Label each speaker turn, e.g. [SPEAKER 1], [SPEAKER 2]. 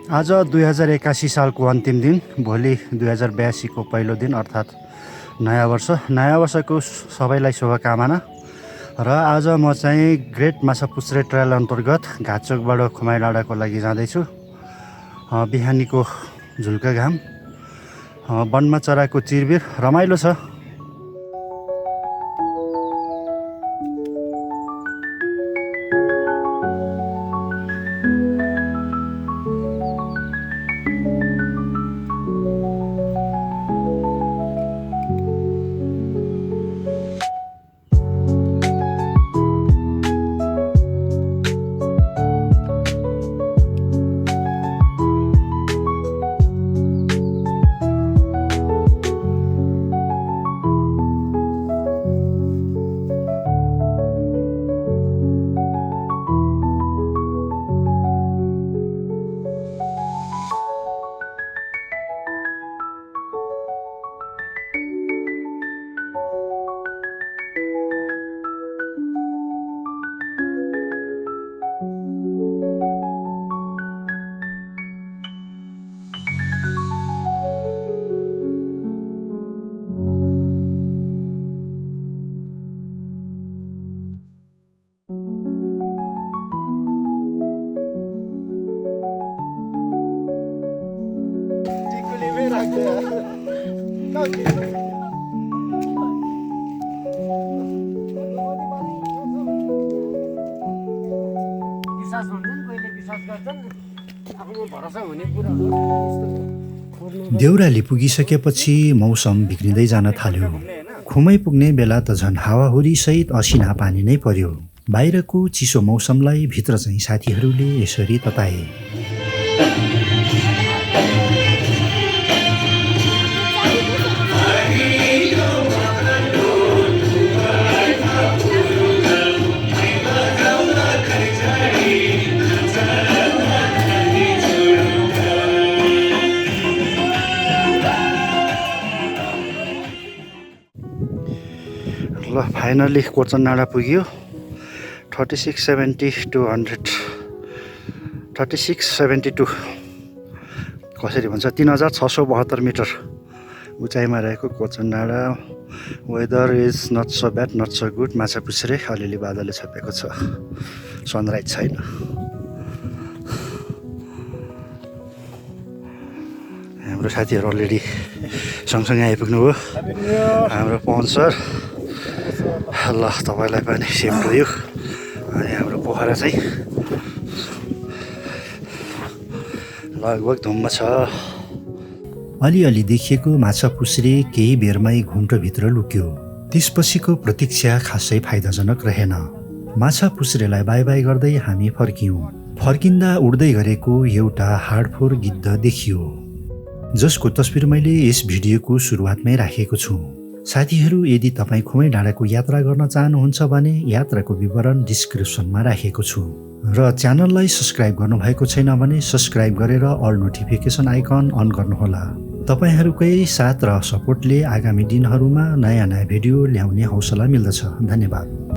[SPEAKER 1] आज 2081 सालको अन्तिम दिन, भोलि 2082 को पहिलो दिन अर्थात् नयाँ वर्षको सबैलाई शुभकामना। र आज म चाहिँ ग्रेट माछापुच्छ्रे ट्रेल अन्तर्गत घाचोकबाट खुमाई डाँडाको लागि जाँदैछु। बिहानीको झुल्का घाम, वनमा चराको चिरबिर रमाइलो छ। देउराली पुगिसकेपछि मौसम बिग्रिँदै जान थाल्यो। खुमै पुग्ने बेला त झन् हावाहुरी सहित असिना पानी नै पर्यो। बाहिरको चिसो मौसमलाई भित्र चाहिँ साथीहरूले यसरी तताए। ल फाइनली कोर्चन डाँडा पुग्यो। 3670 to 100 3672 कसरी भन्छ 3672 मिटर उचाइमा रहेको कोर्चन डाँडा। Weather is not so bad, not so good. Machhapuchhre अलिअलि बादलले छपेको छ, सनराइज छैन। हाम्रो साथीहरू अलरेडी सँगसँगै आइपुग्नु भयो। हाम्रो पवन सर, ल तपाईँलाई पनि सेम टु यू। अनि हाम्रो पोखरा चाहिँ लगभग धुम्म छ। अलिअलि देखिएको माछापुच्छ्रे केही बेरमै घुम्टोभित्र लुक्यो। त्यसपछिको प्रतीक्षा खासै फाइदाजनक रहेन। माछापुच्छ्रेलाई बाई बाई गर्दै हामी फर्कियौँ। फर्किँदा उड्दै गरेको एउटा हाडफोर गिद्ध देखियो, जसको तस्बिर मैले यस भिडियोको सुरुवातमै राखेको छु। साथीहरू, यदि तपाईँ खुमै डाँडाको यात्रा गर्न चाहनुहुन्छ भने यात्राको विवरण डिस्क्रिप्सनमा राखेको छु। र च्यानललाई सब्सक्राइब गर्नुभएको छैन भने सब्सक्राइब गरेर अल नोटिफिकेसन आइकन अन गर्नुहोला। तपाईँहरूकै साथ र सपोर्टले आगामी दिनहरूमा नयाँ भिडियो ल्याउने हौसला मिल्दछ। धन्यवाद।